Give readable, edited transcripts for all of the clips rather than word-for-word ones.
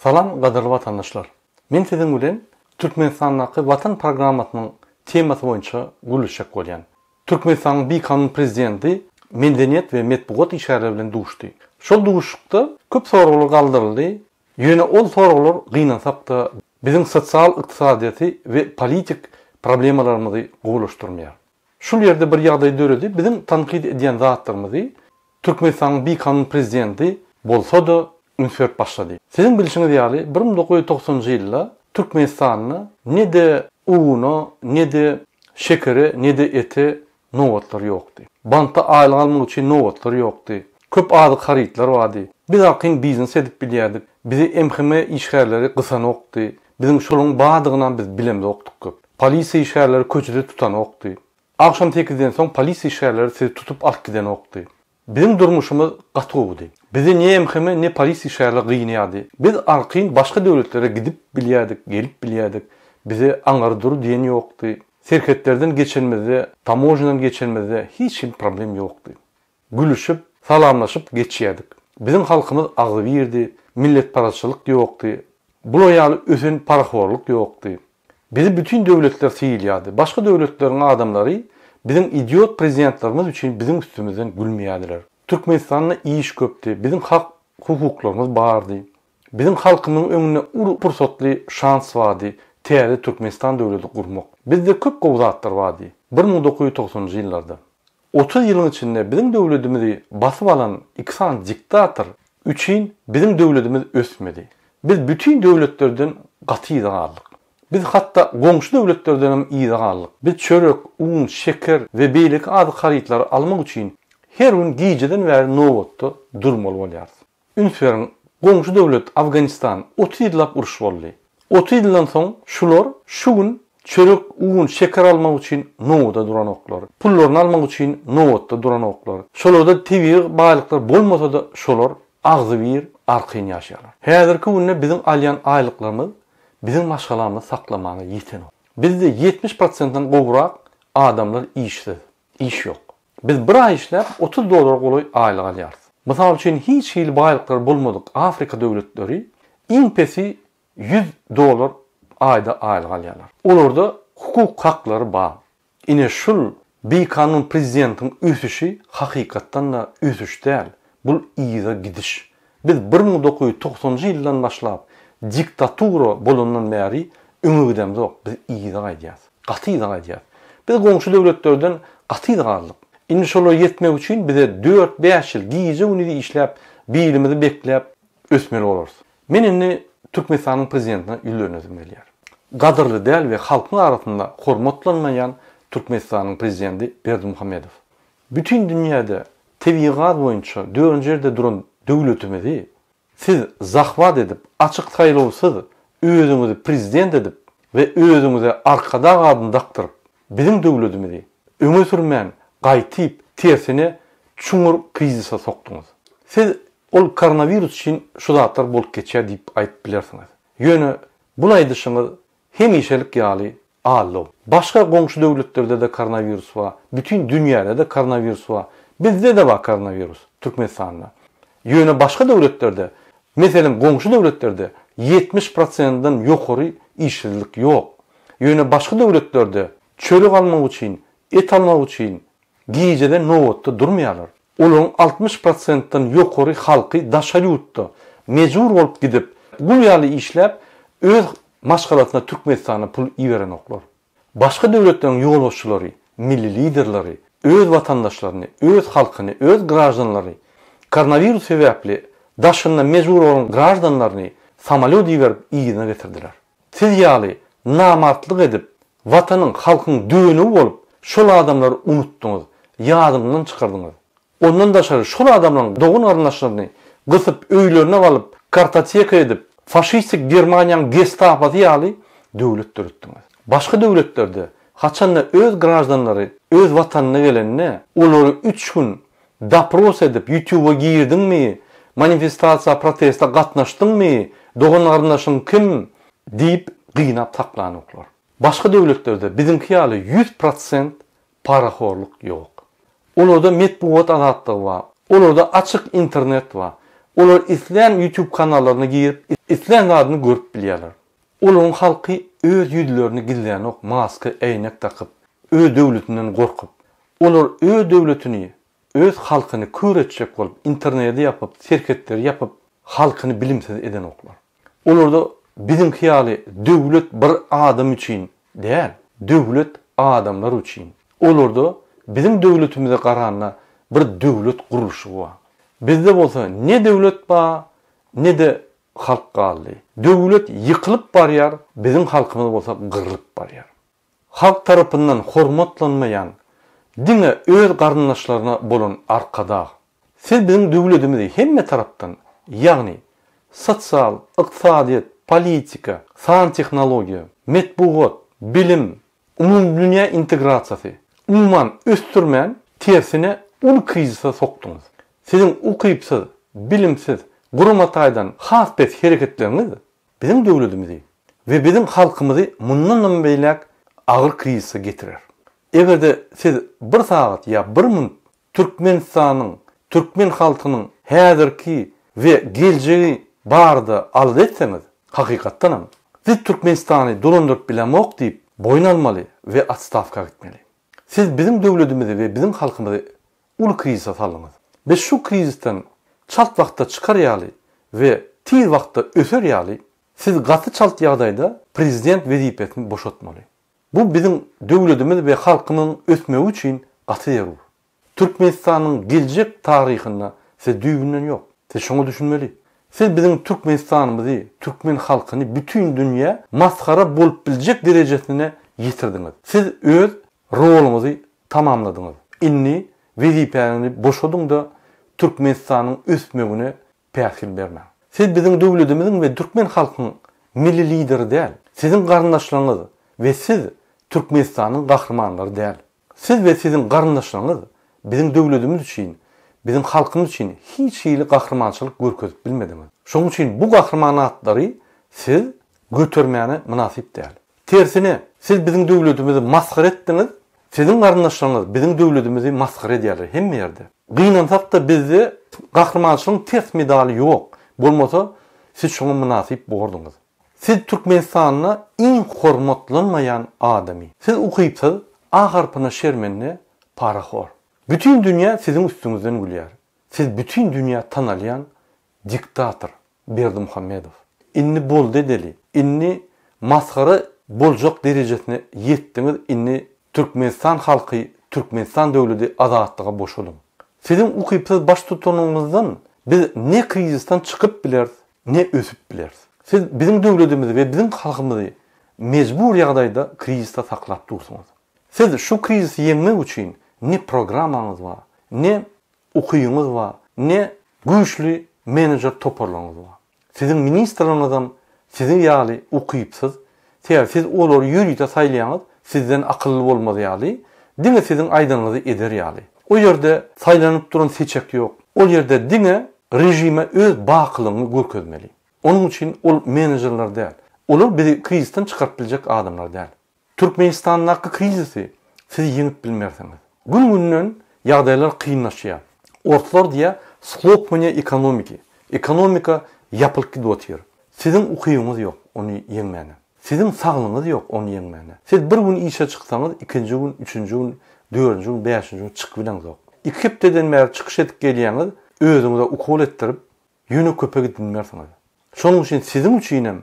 Salam gaderli vatandaşlar. Men sizin bilen Türkmenistan'daki vatan programmasynyň temasy boýunça gülüşek bolýan. Türkmenistanyň bir kanun prezidenti Medeniýet we Medeniýet işleri bilen duşdy. Şol duşukda köp soralar galdyryldy. Ýöne ol soralar gynansak da biziň sosial, ykdysadyy we politik problemalarymyzy goýulaşdyrmaýar. Şol ýerde bir ýagdaý döredi. Biziň tanqid edýän zatlarymyzy Türkmenistanyň bir kanun prezidenti bolsa-da ünsürp başlady. Sizin bilişiňiz ýaly 1990-njy ýylda Türkmenistanyň ne de uny, ne de şekeri, ne de eti nowatlar ýokdy. Banta aýlyk almak üçin nowatlar ýokdy. Köp ady haritlar bardy. Biz akyn biznes edip bilýärdik. Bizi emhime işgärleri gysan okdy. Bizim şoluň badygyna biz bilemde okdyk köp. Polisiýa işgärleri köçüde tutan okdy. Akşam 8-den soň polisiýa işgärleri sizi tutup alyp giden okdy. Bizim durmuşumuz gatowdy. Bizi ne emhime ne polisiýa işgärleri gynýady. Biz arqyn başga döwletlere gidip bilýärdik, gelip bilýärdik. Bize aňardyr diýen ýokdy. Serketlerden geçenmede, tamojnadan geçenmede hiç problem ýokdy. Gülüşüp, salamlaşıp geçýärdik. Bizim halkymyz agy birdi, millet paraçylyk ýokdy. Bu ýaly ösen paraxorluk ýokdy. Bizi bütün döwletler seýilýärdi. Başga döwletleriň adamlary bizim idiot prezidentlerimiz üçin bizim üstümizden gülmeýärdiler. Türkmenistanyň iş köpdi, bizim hak hukuklarymız bardy. Bizim halkymyň öňüne pursatly şans bardy. Täze Türkmenistan döwleti gurmak. Bizde köp gowzatlar bardy. 1990-njy ýyllarda. 30 ýylyň içinde bizim döwletimizi basyp alan iki san diktator üçin bizim döwletimiz ösmedi. Biz bütün döwletlerden gaty galdyk. Biz hatta goňşy döwletlerden hem iyi galdyk. Biz çörek, un, şeker we beýlik ady haritlar almak üçin her gün giýjeden bäri nowatda durmaly bolýar. Ünsüň goňşy döwlet Afganistan 30 ýyllap uruş boldy. 30 ýyldan soň şular şu gün çörek, un, şeker almak üçin nowatda duran oklar. Pullaryny almak üçin nowatda duran oklar. Şolarda tebiğ baýlyklar bolmasa da şolar agzy bir arqyn ýaşaýarlar. Häzirki günde bizim alýan aýlyklarymyz bizim maşgalamyzy saklamagy ýeten. Bizde 70%dan gowrak adamlar işsiz. İş ýok. Biz bir ay işläp 30 dolar goly aýlyk alýarys. Mysal üçin hiç ýyl baýlyklar bolmadyk Afrika döwletleri impesi 100 dolar ayda aýlyk alýarlar. Olarda hukuk haklary bar. Ine şul bir kanun prezidentiň üsüşi hakykatdan da üsüş däl. Bu iýe gidiş. Biz 1990-njy ýyldan başlap diktatura bolandan bäri üňüdem zok. Biz iýe gaýdýas. Gaty gaýdýas. Biz goňşy döwletlerden gaty galdyk. Indi şolar ýetmek üçin bize 4-5 ýyl giýje unudy işläp, biýilimizi bekläp ösmeli bolars. Men indi Türkmenistanyň prezidentine ýylanyzym gelýär. Gadyrly däl we halkyň arasynda hormatlanmaýan Türkmenistanyň prezidenti Berdimuhammedow. Bütün dünýäde tebigat boýunça 4-nji ýerde duran döwletimizi siz zahvat edip, açyk saýlawsyz özüňizi prezident edip we özüňize arkada gadyny daktyryp, bizim döwletimizi öňe sürmän, gaýtyp, tersine çuňur krizise sokduňyz. Siz ol koronavirus için şu zatlar bolup geçer deyip aýyp bilersiňiz. Ýöne bu aýdyşyňyz hemişelik ýaly allo. Başga goňşy döwletlerde de koronavirus bar. Bütün dünýäde de koronavirus bar. Bizde de bar koronavirus Türkmenistanda. Ýöne başga döwletlerde, meselem goňşy döwletlerde 70%dan ýokary işsizlik ýok. Ýöne başga döwletlerde çörek almak üçin, et almak üçin giýjeden nowatda durmaýarlar. Olaryň 60%dan ýokary halky daşary ýurtda mejbur bolup gidip, bu ýaly işläp öz maşgalatyna Türkmenistana pul iýeren oklar. Başga döwletleriň ýolbaşçylary, milli liderleri öz watandaşlaryny, öz halkyny, öz graždanlary koronavirus sebäpli daşyna mejbur bolan graždanlaryny samolyot ýerip iýine getirdiler. Siz ýaly namartlyk edip, watanyň, halkyň düýeni bolup, şol adamlary unutduňyz, ýadymdan çykardyňyz. Ondan daşary şol adamlaryň dogun arnaşlaryny gysyp öýlerine alyp, kartoteka edip, faşistik Germaniýanyň Gestapo'sy ýaly döwlet türetdiňiz. Başga döwletlerde haçanda öz graždanlary öz watanyna gelende olary 3 gün dopros edip YouTube'a girdiňmi, manifestasiýa, protesta gatnaşdyňmy, dogun arnaşyň kim diýip gynap taklanyklar. Başga döwletlerde bizimki ýaly 100% paraxorluk ýok. Olarda medeniýet azatlygy bar. Olarda açyk internet bar. Olar isleyen YouTube kanallarına girip isleyen adını görüp bilýärler. Olaryň halky öz ýüzlerini gizleýän ok maska, eýnek takyp, öz döwletinden gorkup, olar öz döwletini, öz halkyny köretjek bolup, internetde yapıp, serketleri yapıp, halkyny bilimsiz eden oklar. Olarda bizim hiýaly döwlet bir adam üçin däl, döwlet adamlar üçin. Olarda bizim döwletimize garanyna bir döwlet gurulşy bar. Bizde bolsa ne döwlet bar, ne de halk galdy. Döwlet ýykylyp barýar, bizim halkymyz bolsa gyrlyp barýar. Halk tarapyndan hormatlanmayan, diňe öz garyndaşlaryna bolan arkada. Siz bizim döwletimizi hemme tarapdan, ýagny sosial, ykdysadyýat, politika, san tehnologiýa, metbugat, bilim, umumdünya integrasiýasy, umuman östürmän tersine ul krizise soktunuz. Sizin ukypsyz, bilimsiz, gurumataýdan has bir hereketleriniz bizim döwletimizi we bizim halkymyzy mundan beýlek agyr krizise getirir. Egerde siz bir saat ýa bir minut Türkmenistanyň, Türkmen halkynyň häzirki we geljegi barda aldy etseňiz, hakykatdanam siz Türkmenistany dolandyryp bilemok diýip boýnalmaly we atstavka gitmeli. Siz bizim döwletimizi we bizim halkymyzy ul krizise salyňyz. Biz şu krizisten çalt wagtda çykarýaly we tiz wagtda öserýaly. Siz gaty çalt ýagdaýda prezident wezipesini boşatmaly. Bu bizim döwletimiz we halkymyň ösmegi üçin gaty ýerur. Türkmenistanyň geljek taryhyna siz düýbünden ýok. Siz şoňa düşünmeli. Siz bizim Türkmenistanymyzy, Türkmen halkyny bütün dünýä maskara bolup biljek derejesine ýetirdiňiz. Siz öz roluňyzy tamamladyňyz. Inni wezipeni boşadyň da Türkmenistanyň ösmegine pähsil berme. Siz bizim döwletimiziň we Türkmen halkynyň milli lideri däl. Sizin garyndaşlaryňyz we siz Türkmenistanyň gahrmanlary däl. Siz we sizin garyndaşlaryňyz bizim döwletimiz üçin, bizim halkymyz üçin hiç ýyly gahrmançylyk görkezip bilmediňiz. Şoň üçin bu gahrmanatlary siz götermäni münasip däl. Tersine siz bizim döwletimizi maskara etdiňiz. Sizin garyndaşlaryňyz bizim döwletimizi maskara edýärler hemme ýerde. Gynansak da bizde gahrmançylygyň ters medali ýok. Bolmasa siz şoňa münasip boldyňyz. Siz Türkmenistanyna iň hormatlanmayan adamy. Siz ukypsyz, a harpyna şermenni paraxor. Bütün dünýä sizin üstüňizden gülýär. Siz bütün dünýä tanalýan diktator Berdimuhammedow. Inni bol dedeli, inni maskara boljak derejesine ýetdiňiz, inni Türkmenistan halky, Türkmenistan döwleti azatlyga boşalyň. Sizin ukypsyz baş tutanyňyzdan biz ne krizisten çykyp bileriz, ne ösüp bileriz. Siz bizim döwletimizi we bizim halkymyzy mecbur ýagdaýda kriziste saklap dursunuz. Siz şu krizisi ýeňmek üçin ne programaňyz bar, ne okuýuňyz bar, ne güýçli menejer toparlaňyz bar. Sizin ministrleriňizam sizin ýaly ukypsyz, siz olary ýürüýte saýlaýaňyz, sizden akylly bolmaz ýaly, diňe sizin aýdanyňyzy eder ýaly. O ýerde saýlanyp duran seçek ýok. O ýerde diňe rejime öz bakylygyny görkezmeli. Onun üçin ol menejerler däl. Olar bizi krizisten çykaryp biljek adamlar däl. Türkmenistanyň krizisi siz ýeňip bilmersiňiz. Gün-günden ýagdaýlar kynlaşýar. Ortalar diýe slopmanya ekonomiki. Ekonomika ýapylyp gidýär. Sizin ukyýuňyz ýok, onu ýeňmäne. Sizin saglygyňyz ýok, onu ýeňmäne. Siz bir gün işe çyksaňyz, ikinji gün, üçünji gün, dördünji gün, beşinji gün çykyp bileňiz ýok. 2 hepdeden bäri çykyş edip gelýäňiz, özüňize ukol etdirip, ýöne köpe gitmeýärsiňiz. Şonuň üçin sizin üçinem,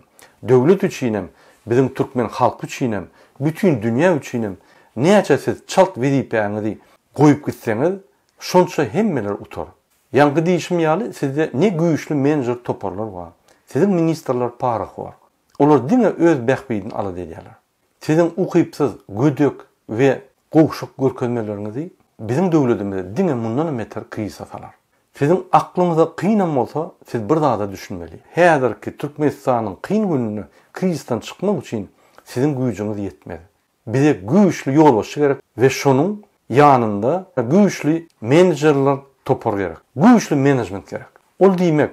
döwlet üçinem, bizim Türkmen halky üçinem, bütün dünýä üçinem näçe siz çalt wezipeňizi goýup gitseňiz, şonça hemmeler utar. Ýa-ni diýişim ýaly sizde ne güýçli menejer toparlar bar. Sizin ministrler parax bar. Olar diňe öz bähbidini alady edýärler. Sizin ukypsyz, gödök we gowşuk görkezmelerinizi bizim döwletimiz diňe mundan beter krizise salar. Sizin aklyňyza kynam bolsa, siz bir daha da düşünmeli. Häzirki Türkmenistanyň kyn gününe krizisten çykmak üçin sizin güýjüňiz ýetmedi. Bize güýçli ýol bolşy gerek we şonuň ýanynda güýçli menejerler topar gerek. Güýçli menejment gerek. Ol diýmek,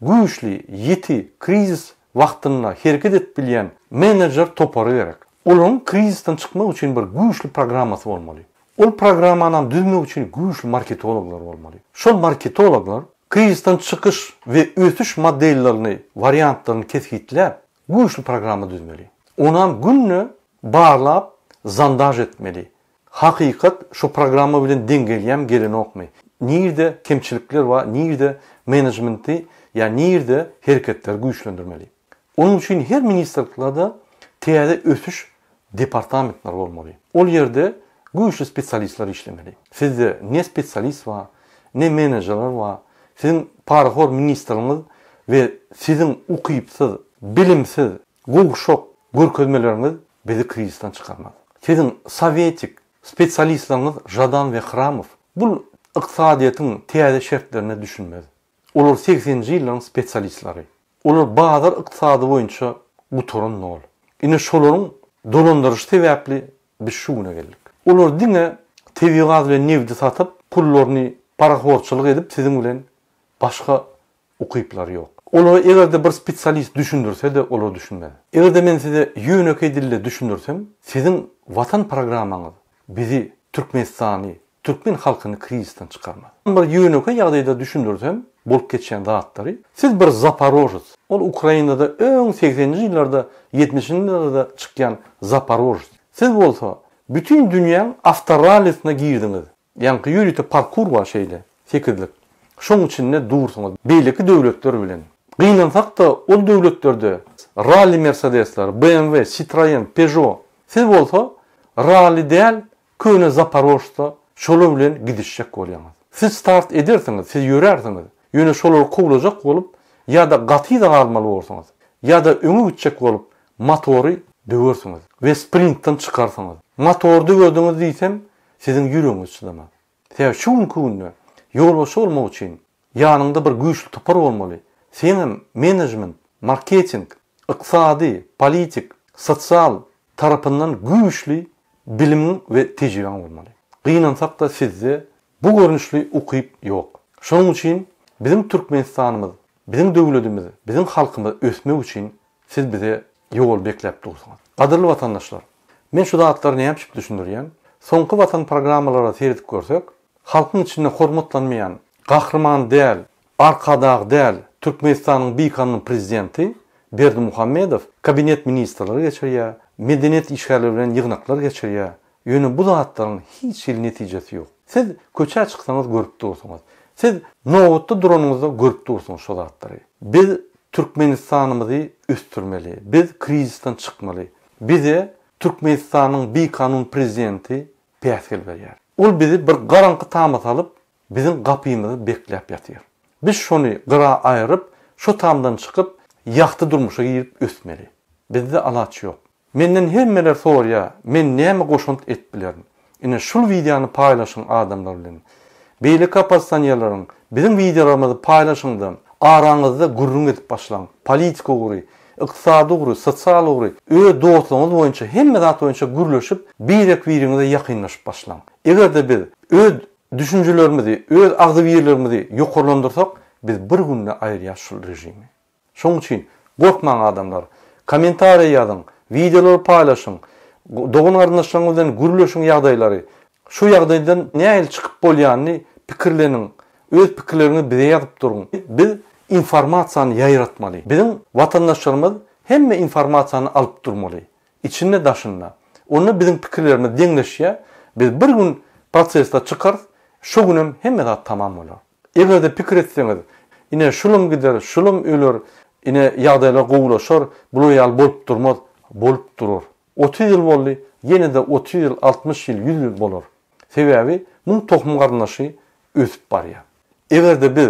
güýçli, ýeti krizis wagtynda hereket edip bilýän menejer topary gerek. Olaryň krizisten çykmak üçin bir güýçli programmasy bolmaly. Ol programmany düzmek üçin güýçli marketologlar bolmaly. Şol marketologlar krizden çıkış ve ötüş modellerini, variantlarını keskitlep, güçlü programı düzmeli. Onam gününü bağlap, zandaj etmeli. Hakikat şu programı bilen dengeliyem gelin okmay. Nirde kemçilikler var, nirde menajmenti, yani nirde hareketler güçlendirmeli. Onun için her ministerliklarda teyade ötüş departamentler olmalı. O yerde güçlü spesyalistler işlemeli. Sizde ne spesyalist var, ne menajerler var. Sizin parahor ministeriniz ve sizin okuyupsız, bilimsiz, gugşok görkezmeleriniz bizi krizden çıkarmaz. Sizin sovyetik spesyalistleriniz Jadan ve Khramov bu iqtisadiyetin teyade şertlerini düşünmez. Olur 80-nji ýyllaryň spesyalistleri. Olar bazar iqtisady boýunça bu torun nol. Ine şolaryň dolandyrýyş sebäpli biz şu güne geldik. Olar diňe tebi gaz we nefti satyp, pullaryny paraxorçylyk edip sizin bilen başga okuyuplar yok. Olar egerde bir spesyalist düşündürse de olar düşünmez. Egerde men size ýönekeý dille düşündürsem, sizin vatan programmaňyz bizi Türkmenistany, Türkmen halkyny krizden çıkarmaz. Bir ýönekeý ýagdaýda düşündürsem, bolup geçen dağıtları. Siz bir Zaporojets. O Ukrayna'da ön 80-nji ýyllarda, 70-nji ýyllarda çykýan Zaporojets. Siz bolsa bütün dünýäň avtoralysine girdiňiz. Ýani ýürüte parkur var şeýle, sekirlik. Şoň üçin ne dursuňyz? Beýleki döwletler bilen. Gynansak da o döwletlerde Rally Mercedesler, BMW, Citroen, Peugeot. Siz bolsa Rally däl, köne Zaporojets'ta şolar bilen gidişjek bolýaňyz. Siz start edersiňiz, siz ýörärsiňiz. Ýöne şolary kowlajak bolup, ýa-da gaty da galmaly bolsaňyz, ýa-da öňe gitjek bolup motory döwersiňiz we sprintden çykarsaňyz. Motor döwediňiz diýsem, siziň ýüregiňiz çydamaz. Sebäp şu günde ýolbaşy bolmak üçin ýanyňda bir güýçli topar bolmaly. Seňem menejment, marketing, iqtisady, politik, sosial tarapyndan güýçli bilim we tejribe bolmaly. Gynansak da sizde bu görnüşli okuyup yok. Şoň üçin bizim Türkmenistanymyz, bizim döwletimiz, bizim halkymyz ösmek üçin siz bize ýol bekläp dursaňyz. Gadyrly watandaşlar, men şu dağıtları näme yapyp düşündirýän? Soňky watan programmalara seredip görsek, halkyň içinde hormatlanmayan, gahrman däl, arkadag däl Türkmenistanyň Bykanyň prezidenti Berdimuhammedow kabinet ministrleri geçirýär, medeniýet işgärleri bilen ýygnaklar geçirýär. Ýöne bu dağıtlaryň hiç il netijesi ýok. Siz köçe çyksaňyz görüp dursaňyz. Siz nowatda duranyňyzda görüp dursaňyz şu dağıtlary. Biz Türkmenistanymyzy östürmeli, biz krizden çykmaly. Bize Türkmenistanyň Bykanyň prezidenti päsgel berýär. Ol bizi bir garanky tamat alyp, bizim gapymyzy bekläp ýatýar. Biz şonu gyra aýryp, şu tamdan çykyp, ýakty durmuşa girip ösmeli. Bizde alaç ýok. Menden hemmeler sorýar, men näme goşunt etbilerim. Ine şul videonu paylaşan adamlar bilen. Beýle kapassanýalaryň bizim videolarymyzy paylaşyňda araňyzda gurrun edip başlaň. Politika gury, iqtisady gury, sosial gury, dostlugyňyz boýunça hemme zat boýunça gürleşip, bir-biriňize ýakynlaşyp başlaň. Egerde biz öz düşünjelerimizi, öz agzybirlerimizi ýokarlandyrsak, biz bir günde aýrýar şul rejimi. Şoň üçin gorkmaň adamlar, kommentariýa ýazyň, videolar paylaşyň. Doğun arnaşlarından gürleşin ýagdaýlary. Şu ýagdaýdan näil çykyp bolýanyny pikirleniň, öz pikirlerini bize ýazyp durun. Biz informasiýany ýaýratmaly. Bizim watandaşlarymyz hemme informasiýany alyp durmaly. İçinde daşynda. Onu bizim pikirlerimiz deňleşýär. Biz bir gün prosesde çykar, şu günem hemme zat tamam bolar. Egerde pikir etseňiz, ine şulum gider, şulum öler, ine ýagdaýlar gowlaşar, bu ýal bolup durmaz, bolup durur. 30 yıl boldy, yine de 30 yıl, 60 yıl, 100 yıl bolar. Sebäbi bu tohum garnaşy ösüp barýar. Egerde biz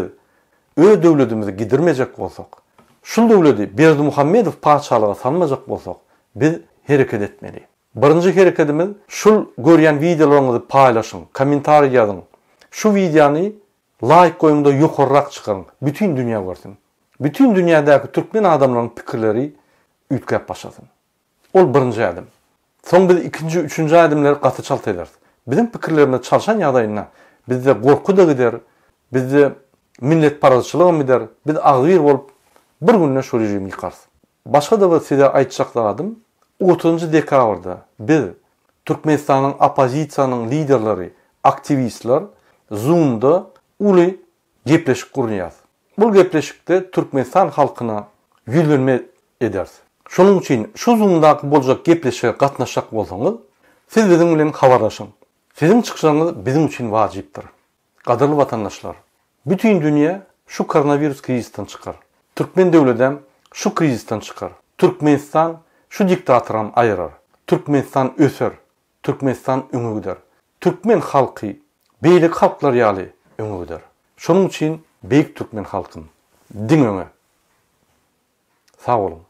öz döwletimizi gidirmejek bolsak, şul döwleti Berdimuhammedow paçalyga salmajak bolsak, biz hereket etmeli. Birinji hereketimiz şul görýän videolaryňyzy paýlaşyň, kommentariýa ýazyň. Şu videony laýyk goýumda ýokarrak çykaryň, bütün dünýä görsün. Bütün dünýädäki türkmen adamlaryň pikirleri ütkep başlasın. Ol birinji adım. Soň biz ikinji, üçüncü adımlar gaty çalt eder. Bizim pikirlerimiz çalşan ýagdaýynda bizde gorku da gider, bizde millet paraçylygy gider, biz agzyr bolup bir günde şu rejimi ýykars. Başga da size aýtjak 30 dekabrda biz Türkmenistanyň opozisiýanyň liderleri, aktivistler Zoom'da uly gepleşik gurnyaz. Bu gepleşikde Türkmenistan halkyna yüzlenme eder. Şonuň üçin şu zumdaky boljak gepleşige gatnaşak bolsaňyz, siz biziň bilen habarlaşyň. Siziň çykyşyňyz biziň üçin wajypdyr. Gaderli watandaşlar, bütün dünýä şu koronavirus krizisinden çıkar. Türkmen döwledem şu krizisinden çıkar. Türkmenistan şu diktatordan ayırar. Türkmenistan öser. Türkmenistan öňe gider. Türkmen halky beýlik halklar ýaly öňe gider. Şonuň üçin beýik Türkmen halkyn diň öňe. Sağ olun.